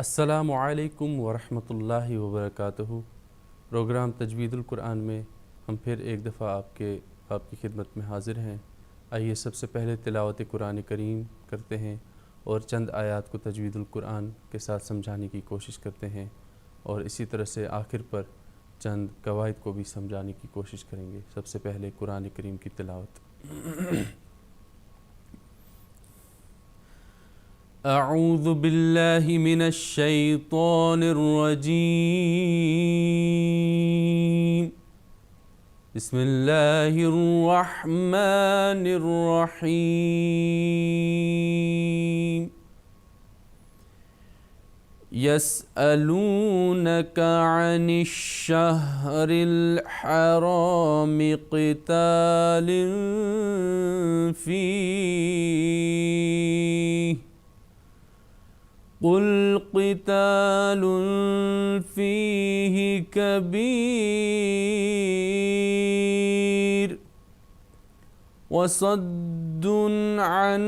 السلام علیکم ورحمۃ اللہ وبرکاتہ۔ پروگرام تجوید القرآن میں ہم پھر ایک دفعہ آپ کی خدمت میں حاضر ہیں۔ آئیے سب سے پہلے تلاوت قرآن کریم کرتے ہیں اور چند آیات کو تجوید القرآن کے ساتھ سمجھانے کی کوشش کرتے ہیں، اور اسی طرح سے آخر پر چند قواعد کو بھی سمجھانے کی کوشش کریں گے۔ سب سے پہلے قرآن کریم کی تلاوت۔ اعوذ باللہ من الشیطان الرجیم، بسم اللہ الرحمن الرحیم۔ یسألونک عن الشہر الحرام قتال فیہ قل قتال فیہ کبیر وصد عن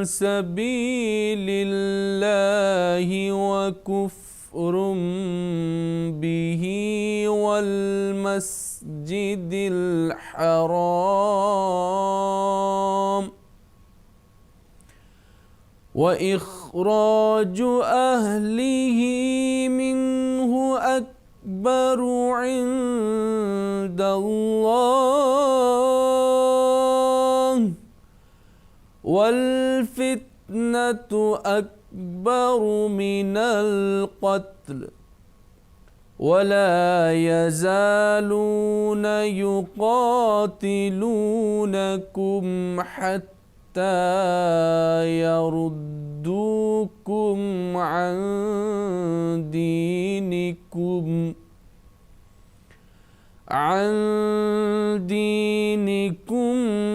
سبیل اللہ وکفر بہ والمسجد الحرام وإخراج أهله منه أكبر عند الله والفتنة أكبر من القتل ولا يزالون يقاتلونكم حتى يردوكم عن دينكم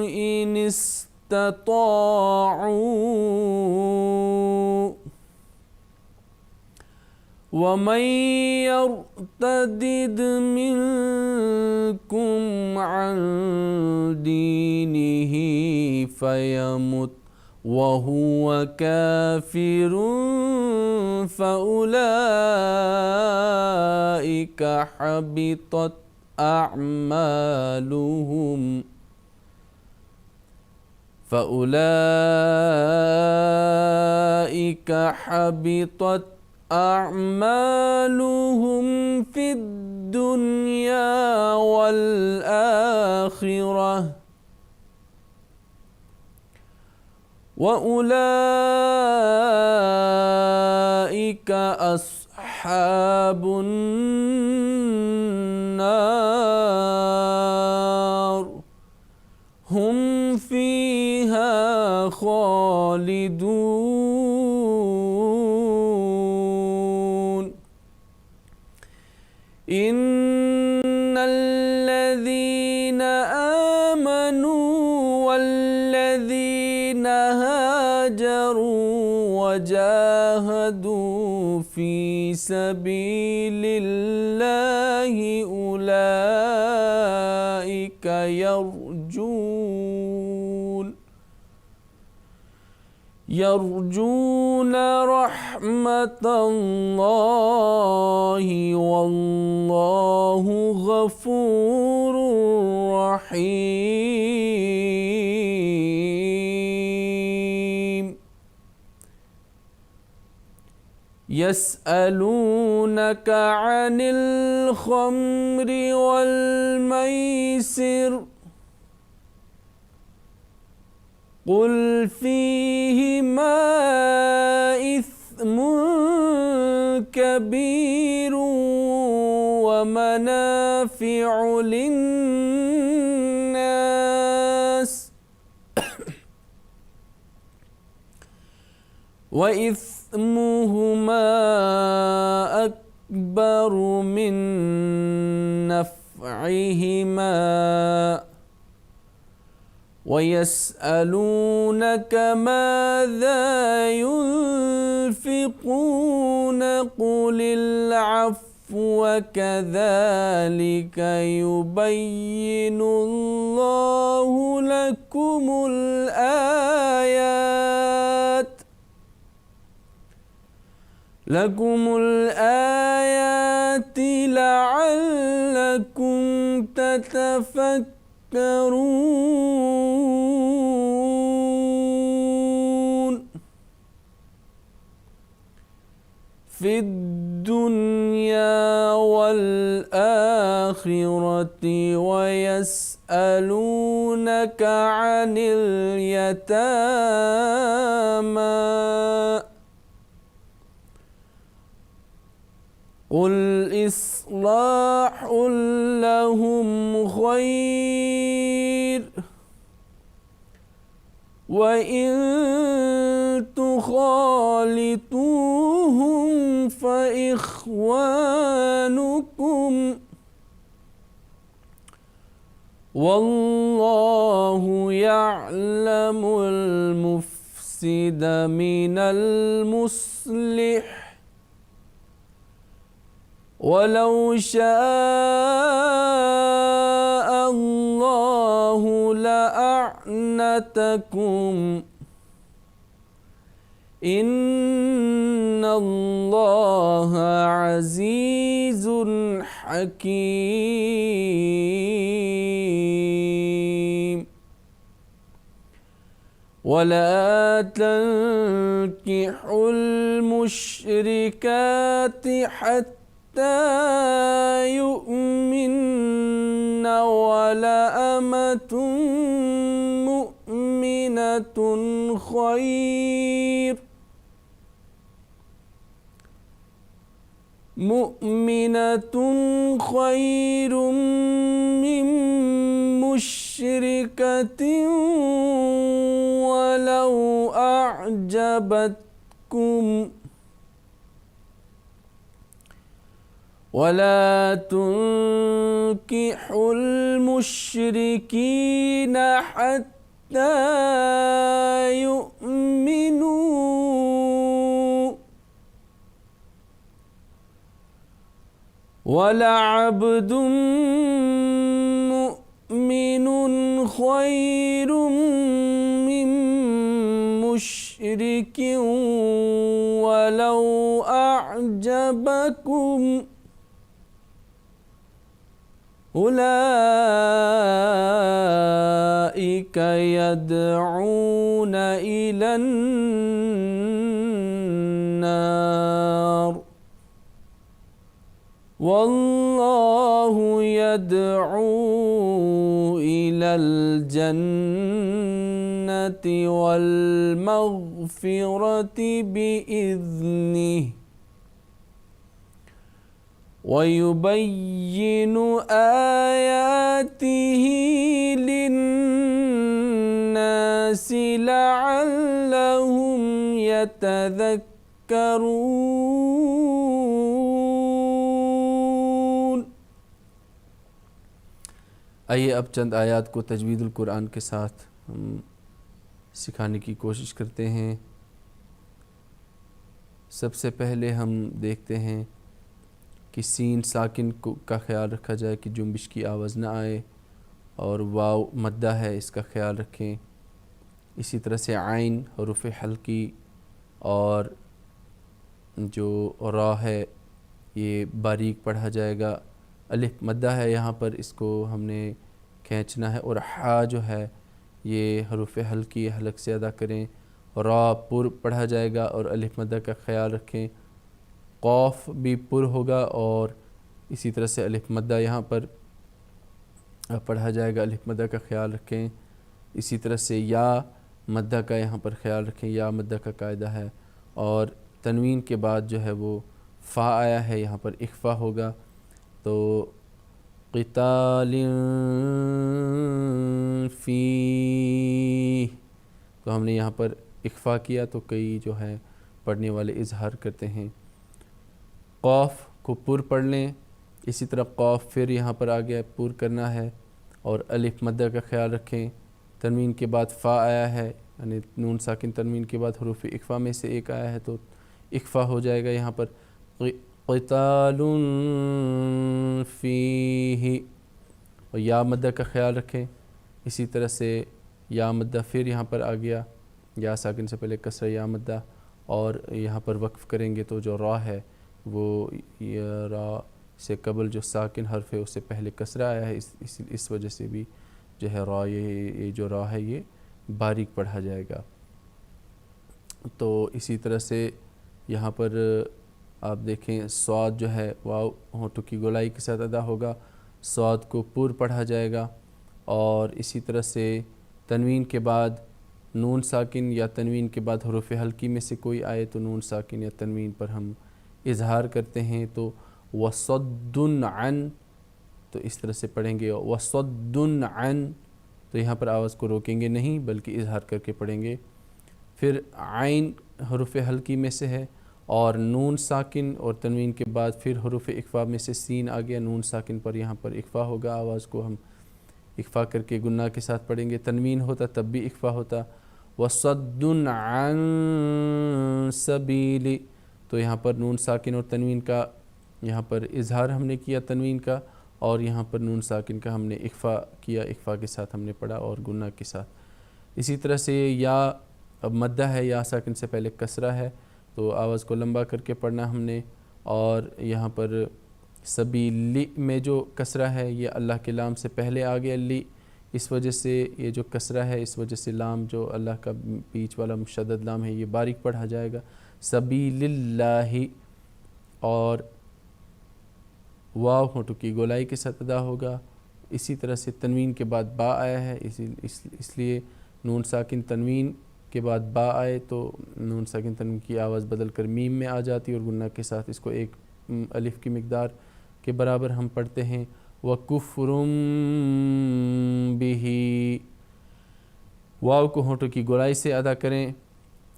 إن استطاعوا ومن يرتد منكم عن دينه فيمت وهو كافر فأولئك حبطت أعمالهم في الدنيا والآخرة وأولئك أصحاب النار هم فيها خالدون إن الذين آمنوا والذين هاجروا وجاهدوا في سبيل الله أولئك يرجون رحمة الله والله غفور رحيم يسألونك عن الخمر والميسر قل فيهما إثم كبير ومنافع للناس وإثمهما أكبر من نفعهما ويسألونك ماذا ينفقون قل العفو كذلك يبين الله لكم الآيات لَكُمُ الْآيَاتِ لَعَلَّكُمْ تَتَفَكَّرُونَ فِي الدُّنْيَا وَالْآخِرَةِ وَيَسْأَلُونَكَ عَنِ الْيَتَامَى قُلْ إِصْلَاحٌ لَهُمْ خَيْرٌ وَإِن تُخَالِطُوهُمْ فَإِخْوَانُكُمْ وَاللَّهُ يَعْلَمُ الْمُفْسِدَ مِنَ الْمُصْلِحِ وَلَوْ شَاءَ اللَّهُ لَأَعْنَتَكُمْ إِنَّ اللَّهَ عَزِيزٌ حَكِيمٌ وَلَا تَنكِحُوا الْمُشْرِكَاتِ حَتَّى يُؤْمِنَّ وَلَأَمَةٌ مُؤْمِنَةٌ خَيْرٌ مِّن مُّشْرِكَةٍ وَلَوْ أَعْجَبَتْكُمْ وَلَا تُنكِحُوا الْمُشْرِكِينَ حَتَّى يُؤْمِنُوا وَلَعَبْدٌ مُّؤْمِنٌ خَيْرٌ مِّن مُّشْرِكٍ وَلَوْ أَعْجَبَكُمْ أُولَئِكَ يَدْعُونَ إِلَى النَّارِ وَاللَّهُ يَدْعُو إِلَى الْجَنَّةِ وَالْمَغْفِرَةِ بِإِذْنِهِ وَيُبَيِّنُ آيَاتِهِ لِلنَّاسِ لَعَلَّهُمْ يَتَذَكَّرُونَ آئیے اب چند آیات کو تجوید القرآن کے ساتھ ہم سکھانے کی کوشش کرتے ہیں۔ سب سے پہلے ہم دیکھتے ہیں کہ سین ساکن کا خیال رکھا جائے کہ جنبش کی آواز نہ آئے، اور واو مدہ ہے اس کا خیال رکھیں۔ اسی طرح سے عین حروف حلقی اور جو را ہے یہ باریک پڑھا جائے گا۔ الف مدہ ہے یہاں پر، اس کو ہم نے کھینچنا ہے، اور حا جو ہے یہ حروف حلقی حلق سے ادا کریں۔ را پر پڑھا جائے گا اور الف مدہ کا خیال رکھیں۔ قوف بھی پر ہوگا اور اسی طرح سے الف مدہ یہاں پر پڑھا جائے گا، الف مدہ کا خیال رکھیں۔ اسی طرح سے یا مدہ کا یہاں پر خیال رکھیں، یا مدہ کا قاعدہ ہے، اور تنوین کے بعد جو ہے وہ فا آیا ہے، یہاں پر اخفا ہوگا۔ تو قتال فیہ، تو ہم نے یہاں پر اخفا کیا، تو کئی جو ہے پڑھنے والے اظہار کرتے ہیں۔ قوف کو پر پڑھ لیں، اسی طرح قوف پھر یہاں پر آ گیا پر کرنا ہے، اور الف مدہ کا خیال رکھیں۔ تنوین کے بعد فا آیا ہے، یعنی نون ساکن تنوین کے بعد حروف اخفا میں سے ایک آیا ہے، تو اخفا ہو جائے گا یہاں پر۔ قتال فیہ، اور یا مدہ کا خیال رکھیں۔ اسی طرح سے یا مدہ پھر یہاں پر آ گیا، یا ساکن سے پہلے کسرہ یا مدہ، اور یہاں پر وقف کریں گے تو جو را ہے وہ را سے قبل جو ساکن حرف ہے اس سے پہلے کسرہ آیا ہے، اس وجہ سے بھی جو ہے را یہ جو را ہے یہ باریک پڑھا جائے گا۔ تو اسی طرح سے یہاں پر آپ دیکھیں صاد جو ہے واو ہونٹوں کی گولائی کے ساتھ ادا ہوگا، صاد کو پر پڑھا جائے گا۔ اور اسی طرح سے تنوین کے بعد نون ساکن یا تنوین کے بعد حروف حلقی میں سے کوئی آئے تو نون ساکن یا تنوین پر ہم اظہار کرتے ہیں، تو وَصَدٌّ عَن تو اس طرح سے پڑھیں گے، وَصَدٌّ عَن تو یہاں پر آواز کو روکیں گے نہیں بلکہ اظہار کر کے پڑھیں گے۔ پھر عین حروف حلقی میں سے ہے، اور نون ساکن اور تنوین کے بعد پھر حروف اخفا میں سے سین آ گیا، نون ساکن پر یہاں پر اخفا ہوگا، آواز کو ہم اخفا کر کے گناہ کے ساتھ پڑھیں گے۔ تنوین ہوتا تب بھی اخفا ہوتا، وَصَدٌّ عَن سَبِيلِ تو یہاں پر نون ساکن اور تنوین کا یہاں پر اظہار ہم نے کیا تنوین کا، اور یہاں پر نون ساکن کا ہم نے اخفا کیا، اخفا کے ساتھ ہم نے پڑھا اور گناہ کے ساتھ۔ اسی طرح سے یا اب مدہ ہے، یا ساکن سے پہلے کسرہ ہے تو آواز کو لمبا کر کے پڑھنا ہم نے، اور یہاں پر سبیلی میں جو کسرہ ہے یہ اللہ کے لام سے پہلے آ گیا لی، اس وجہ سے یہ جو کسرہ ہے اس وجہ سے لام جو اللہ کا بیچ والا مشدد لام ہے یہ باریک پڑھا جائے گا، سبیل اللہ۔ اور واو ہونٹوں کی گولائی کے ساتھ ادا ہوگا۔ اسی طرح سے تنوین کے بعد با آیا ہے، اس لیے نون ساکن تنوین کے بعد با آئے تو نون ساکن تنوین کی آواز بدل کر میم میں آ جاتی اور گناہ کے ساتھ اس کو ایک الف کی مقدار کے برابر ہم پڑھتے ہیں۔ وَكُفْرٌ بِهِ واو کو ہونٹوں کی گولائی سے ادا کریں،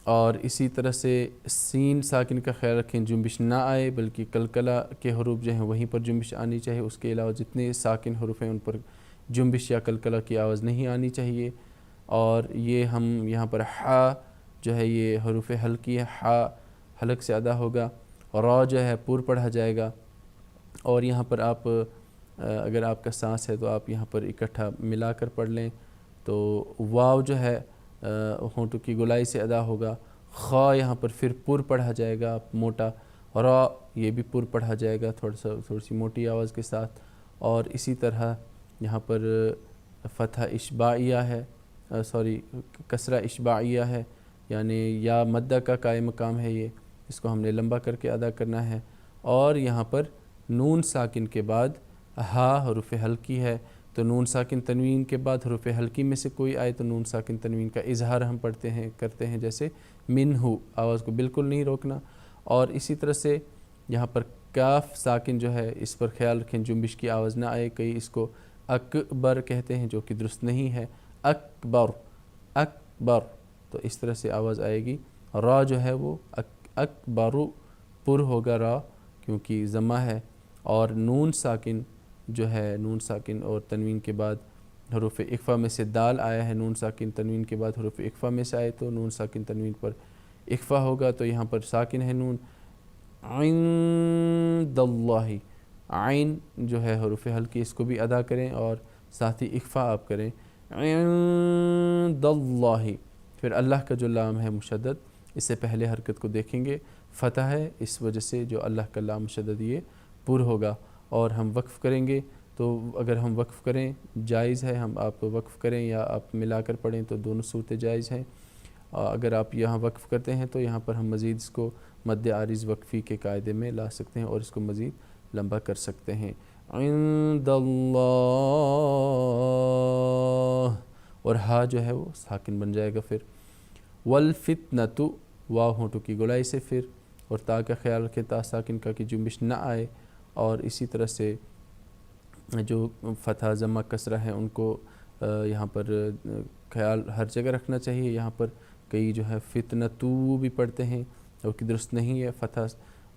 اور اسی طرح سے سین ساکن کا خیال رکھیں جنبش نہ آئے بلکہ کلکلہ کے حروف جو ہیں وہیں پر جنبش آنی چاہیے، اس کے علاوہ جتنے ساکن حروف ہیں ان پر جنبش یا کلکلہ کی آواز نہیں آنی چاہیے۔ اور یہ ہم یہاں پر حا جو ہے یہ حروف حلقی ہے، حا حلق سے ادا ہوگا، اور را جو ہے پر پڑھا جائے گا۔ اور یہاں پر آپ اگر آپ کا سانس ہے تو آپ یہاں پر اکٹھا ملا کر پڑھ لیں، تو واو جو ہے ہونٹوں کی گولائی سے ادا ہوگا، خا یہاں پر پھر پر پڑھا جائے گا موٹا، را یہ بھی پر پڑھا جائے گا تھوڑی سی موٹی آواز کے ساتھ۔ اور اسی طرح یہاں پر فتح اشباعیہ ہے، کسرہ اشباعیہ ہے، یعنی یا مدہ کا قائم مقام ہے، یہ اس کو ہم نے لمبا کر کے ادا کرنا ہے۔ اور یہاں پر نون ساکن کے بعد ہا حروف حلقی ہے، تو نون ساکن تنوین کے بعد حروف حلقی میں سے کوئی آئے تو نون ساکن تنوین کا اظہار ہم کرتے ہیں، جیسے منہو آواز کو بالکل نہیں روکنا۔ اور اسی طرح سے یہاں پر کاف ساکن جو ہے اس پر خیال رکھیں جنبش کی آواز نہ آئے، کئی اس کو اکبر کہتے ہیں جو کہ درست نہیں ہے، اکبر اکبر تو اس طرح سے آواز آئے گی۔ را جو ہے وہ اکبرو پر ہوگا را کیونکہ ضمہ ہے، اور نون ساکن جو ہے نون ساکن اور تنوین کے بعد حروف اخفا میں سے دال آیا ہے، نون ساکن تنوین کے بعد حروف اخفا میں سے آئے تو نون ساکن تنوین پر اخفا ہوگا، تو یہاں پر ساکن ہے نون، عند اللہ عین جو ہے حروف حلقی اس کو بھی ادا کریں اور ساتھ ہی اخفا آپ کریں، عند اللہ۔ پھر اللہ کا جو لام ہے مشدد اس سے پہلے حرکت کو دیکھیں گے، فتح ہے اس وجہ سے جو اللہ کا لام مشدد یہ پر ہوگا۔ اور ہم وقف کریں گے تو اگر ہم وقف کریں جائز ہے، آپ وقف کریں یا آپ ملا کر پڑھیں تو دونوں صورتیں جائز ہیں۔ اگر آپ یہاں وقف کرتے ہیں تو یہاں پر ہم مزید اس کو مد عارض وقفی کے قاعدے میں لا سکتے ہیں اور اس کو مزید لمبا کر سکتے ہیں، عند اللہ، اور ہا جو ہے وہ ساکن بن جائے گا۔ پھر والفتنۃ واو ہونٹوں کی گولائی سے پھر، اور تا کا خیال رکھیں تا ساکن کا کہ جنبش نہ آئے، اور اسی طرح سے جو فتح ضمہ کسرہ ہیں ان کو یہاں پر خیال ہر جگہ رکھنا چاہیے۔ یہاں پر کئی جو ہے فتنتو بھی پڑھتے ہیں اور کہ درست نہیں ہے،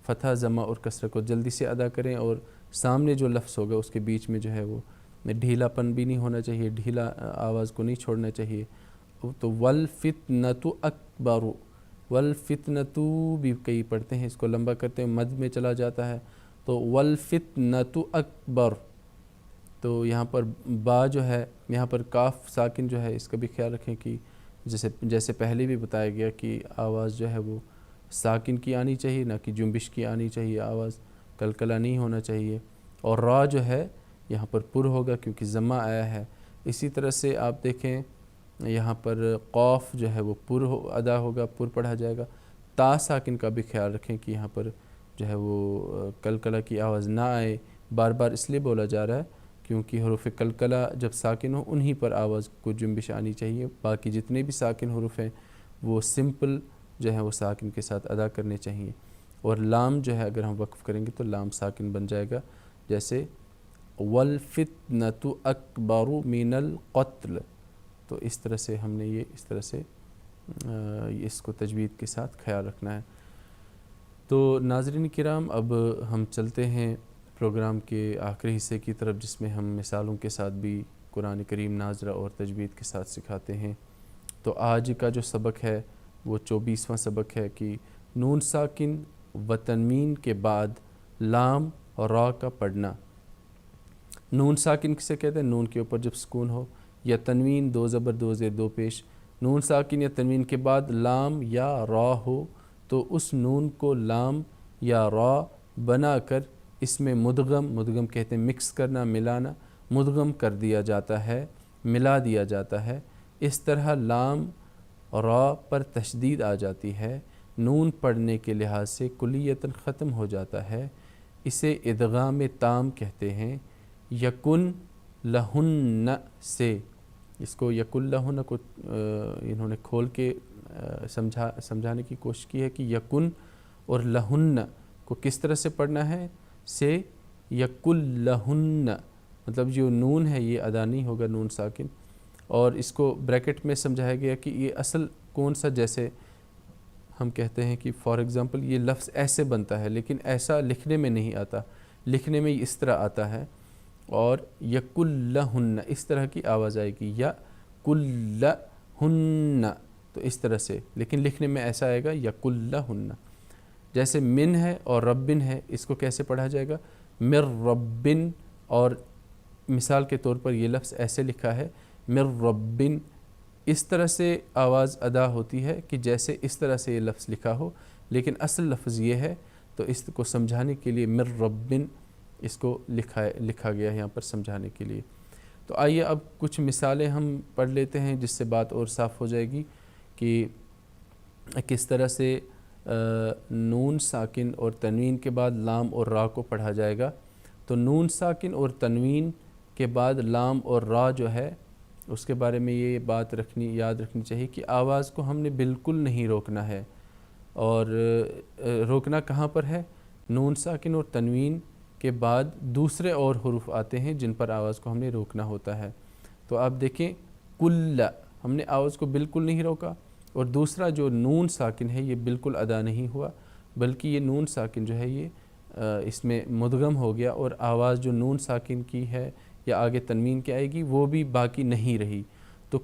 فتح ضمہ اور کسرہ کو جلدی سے ادا کریں، اور سامنے جو لفظ ہوگا اس کے بیچ میں جو ہے وہ ڈھیلا پن بھی نہیں ہونا چاہیے، ڈھیلا آواز کو نہیں چھوڑنا چاہیے۔ تو والفتنۃ اکبر، والفتنۃ بھی کئی پڑھتے ہیں، اس کو لمبا کرتے ہیں مد میں چلا جاتا ہے، تو والفتنۃ اکبر۔ تو یہاں پر با جو ہے یہاں پر کاف ساکن جو ہے اس کا بھی خیال رکھیں کہ جیسے پہلے بھی بتایا گیا کہ آواز جو ہے وہ ساکن کی آنی چاہیے، نہ کہ جنبش کی آنی چاہیے آواز، کلکلا نہیں ہونا چاہیے۔ اور را جو ہے یہاں پر پر ہوگا کیونکہ ضمہ آیا ہے۔ اسی طرح سے آپ دیکھیں یہاں پر قوف جو ہے وہ پر ادا ہوگا، پر پڑھا جائے گا۔ تا ساکن کا بھی خیال رکھیں کہ یہاں پر جو ہے وہ کلکلا کی آواز نہ آئے۔ بار بار اس لیے بولا جا رہا ہے کیونکہ حروف کلکلا جب ساکن ہو انہی پر آواز کو جنبش آنی چاہیے، باقی جتنے بھی ساکن حروف ہیں وہ سمپل جو ہے وہ ساکن کے ساتھ ادا کرنے چاہیے۔ اور لام جو ہے اگر ہم وقف کریں گے تو لام ساکن بن جائے گا، جیسے وَالْفِتْنَةُ أَكْبَرُ مِنَ الْقَتْلِ۔ تو اس طرح سے ہم نے یہ اس طرح سے اس کو تجوید کے ساتھ خیال رکھنا ہے۔ تو ناظرین کرام، اب ہم چلتے ہیں پروگرام کے آخری حصے کی طرف، جس میں ہم مثالوں کے ساتھ بھی قرآن کریم ناظرہ اور تجوید کے ساتھ سکھاتے ہیں۔ تو آج کا جو سبق ہے وہ 24واں سبق ہے کہ نون ساکن و تنوین کے بعد لام اور را کا پڑھنا۔ نون ساکن کسے کہتے ہیں؟ نون کے اوپر جب سکون ہو، یا تنوین دو زبر دو زیر دو پیش۔ نون ساکن یا تنوین کے بعد لام یا را ہو تو اس نون کو لام یا را بنا کر اس میں مدغم کہتے ہیں مکس کرنا، ملانا، مدغم کر دیا جاتا ہے، ملا دیا جاتا ہے۔ اس طرح لام را پر تشدید آ جاتی ہے، نون پڑھنے کے لحاظ سے کلیتاً ختم ہو جاتا ہے۔ اسے ادغام تام کہتے ہیں۔ یکن لہن سے، اس کو یکن لہن کو انہوں نے کھول کے سمجھانے کی کوشش کی ہے کہ یکن اور لہن کو کس طرح سے پڑھنا ہے، سے یکن لہن، مطلب جو نون ہے یہ ادا نہیں ہوگا، نون ساکن۔ اور اس کو بریکٹ میں سمجھایا گیا کہ یہ اصل کون سا، جیسے ہم کہتے ہیں کہ فار ایگزامپل یہ لفظ ایسے بنتا ہے لیکن ایسا لکھنے میں نہیں آتا، لکھنے میں اس طرح آتا ہے، اور یکلہن اس طرح کی آواز آئے گی، یا کلہن، تو اس طرح سے، لیکن لکھنے میں ایسا آئے گا یکلہن۔ جیسے من ہے اور ربن ہے، اس کو کیسے پڑھا جائے گا؟ مر ربن، اور مثال کے طور پر یہ لفظ ایسے لکھا ہے مر ربن، اس طرح سے آواز ادا ہوتی ہے کہ جیسے اس طرح سے یہ لفظ لکھا ہو، لیکن اصل لفظ یہ ہے، تو اس کو سمجھانے کے لیے مر ربن اس کو لکھا گیا ہے یہاں پر سمجھانے کے لیے۔ تو آئیے اب کچھ مثالیں ہم پڑھ لیتے ہیں جس سے بات اور صاف ہو جائے گی کہ کس طرح سے نون ساکن اور تنوین کے بعد لام اور را کو پڑھا جائے گا۔ تو نون ساکن اور تنوین کے بعد لام اور را جو ہے اس کے بارے میں یہ بات یاد رکھنی چاہیے کہ آواز کو ہم نے بالکل نہیں روکنا ہے، اور روکنا کہاں پر ہے؟ نون ساکن اور تنوین کے بعد دوسرے اور حروف آتے ہیں جن پر آواز کو ہم نے روکنا ہوتا ہے۔ تو آپ دیکھیں کل، ہم نے آواز کو بالکل نہیں روکا، اور دوسرا جو نون ساکن ہے یہ بالکل ادا نہیں ہوا، بلکہ یہ نون ساکن جو ہے یہ اس میں مدغم ہو گیا، اور آواز جو نون ساکن کی ہے یا آگے تنوین کی آئے گی وہ بھی باقی نہیں رہی۔ تو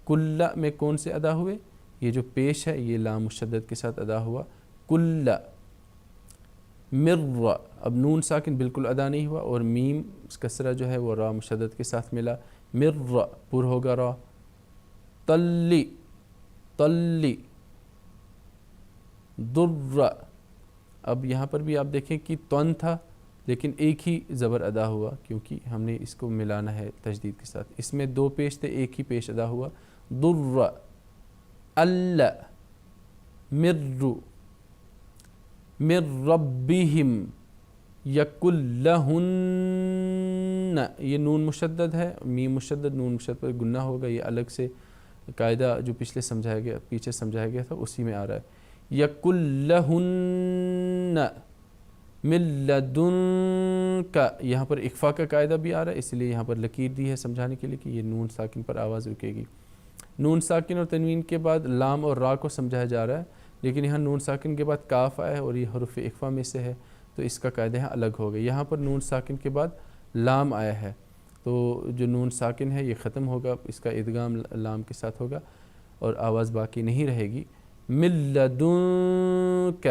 کل میں کون سے ادا ہوئے؟ یہ جو پیش ہے یہ لام مشدد کے ساتھ ادا ہوا، کل مر، اب نون ساکن بالکل ادا نہیں ہوا، اور میم کسرہ جو ہے وہ را مشدد کے ساتھ ملا، مر پر ہوگا را، تلی در، اب یہاں پر بھی آپ دیکھیں کہ تن تھا لیکن ایک ہی زبر ادا ہوا کیونکہ ہم نے اس کو ملانا ہے تشدید کے ساتھ، اس میں دو پیش تھے ایک ہی پیش ادا ہوا، در مر من ربهم یکلہن، یہ نون مشدد ہے، میم مشدد، نون مشدد پر گنہ ہوگا، یہ الگ سے قاعدہ جو پیچھے سمجھایا گیا تھا اسی میں آ رہا ہے، یکلہن من لدنک، یہاں پر اخفاء کا قاعدہ بھی آ رہا ہے، اس لیے یہاں پر لکیر دی ہے سمجھانے کے لیے کہ یہ نون ساکن پر آواز رکے گی۔ نون ساکن اور تنوین کے بعد لام اور را کو سمجھایا جا رہا ہے، لیکن یہاں نون ساکن کے بعد کاف آیا ہے اور یہ حروف اخفاء میں سے ہے، تو اس کا قاعدہ یہاں الگ ہو گیا۔ یہاں پر نون ساکن کے بعد لام آیا ہے، تو جو نون ساکن ہے یہ ختم ہوگا، اس کا ادغام لام کے ساتھ ہوگا اور آواز باقی نہیں رہے گی۔ من لدنک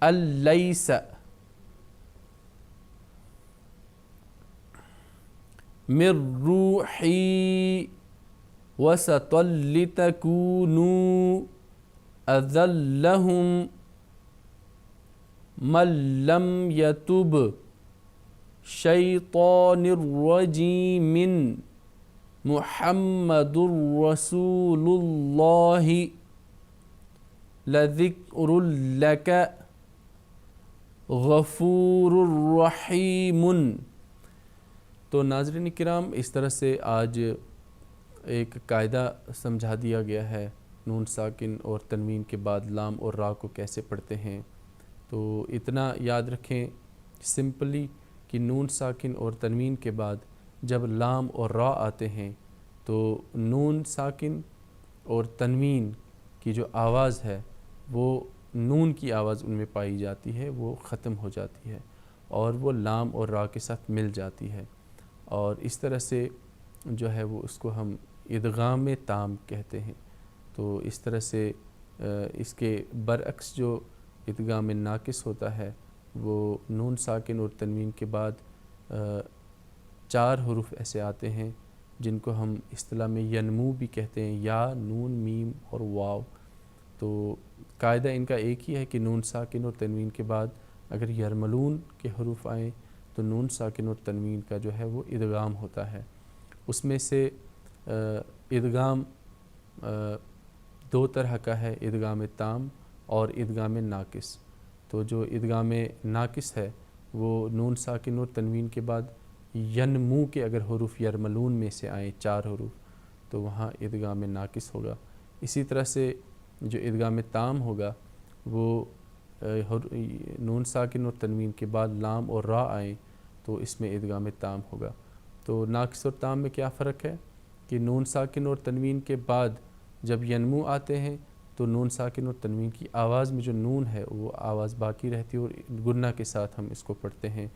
الیس، من روحی وسطا لتکونوا، أذلهم من لم يتب شيطان الرجيم محمد رسول الله لذكر لك غفور الرحیم۔ تو ناظرین کرام، اس طرح سے آج ایک قاعدہ سمجھا دیا گیا ہے نون ساکن اور تنوین کے بعد لام اور را کو کیسے پڑھتے ہیں۔ تو اتنا یاد رکھیں سمپلی کہ نون ساکن اور تنوین کے بعد جب لام اور را آتے ہیں تو نون ساکن اور تنوین کی جو آواز ہے وہ نون کی آواز ان میں پائی جاتی ہے، وہ ختم ہو جاتی ہے اور وہ لام اور را کے ساتھ مل جاتی ہے، اور اس طرح سے جو ہے وہ اس کو ہم ادغام تام کہتے ہیں۔ تو اس طرح سے اس کے برعکس جو ادغام ناقص ہوتا ہے وہ نون ساکن اور تنوین کے بعد 4 حروف ایسے آتے ہیں جن کو ہم اصطلاح میں ینمو بھی کہتے ہیں، یا، نون، میم اور واو۔ تو قاعدہ ان کا ایک ہی ہے کہ نون ساکن اور تنوین کے بعد اگر یرملون کے حروف آئیں تو نون ساکن اور تنوین کا جو ہے وہ ادغام ہوتا ہے۔ اس میں سے ادغام 2 طرح کا ہے، ادغام تام اور ادغام ناقص۔ تو جو ادغام ناقص ہے وہ نون ساکن اور تنوین کے بعد ینمو کے اگر حروف یرملون میں سے آئیں 4 حروف تو وہاں ادغام ناقص ہوگا۔ اسی طرح سے جو ادغام تام ہوگا وہ نون ساکن اور تنوین کے بعد لام اور را آئیں تو اس میں ادغام تام ہوگا۔ تو ناقص اور تام میں کیا فرق ہے کہ نون ساکن اور تنوین کے بعد جب ینمو آتے ہیں تو نون ساکن اور تنوین کی آواز میں جو نون ہے وہ آواز باقی رہتی ہے اور گنہ کے ساتھ ہم اس کو پڑھتے ہیں۔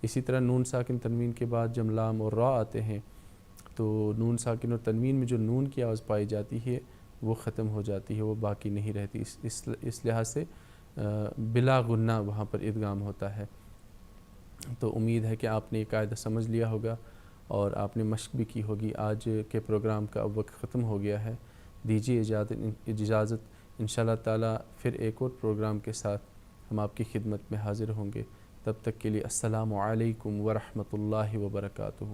اسی طرح نون ساکن تنوین کے بعد جب لام اور را آتے ہیں تو نون ساکن اور تنوین میں جو نون کی آواز پائی جاتی ہے وہ ختم ہو جاتی ہے، وہ باقی نہیں رہتی۔ اس لحاظ سے بلا غنہ وہاں پر ادغام ہوتا ہے۔ تو امید ہے کہ آپ نے یہ قاعدہ سمجھ لیا ہوگا اور آپ نے مشق بھی کی ہوگی۔ آج کے پروگرام کا وقت ختم ہو گیا ہے، دیجیے اجازت انشاءاللہ تعالی پھر ایک اور پروگرام کے ساتھ ہم آپ کی خدمت میں حاضر ہوں گے۔ تب تک کے لیے السلام علیکم ورحمۃ اللہ وبرکاتہ۔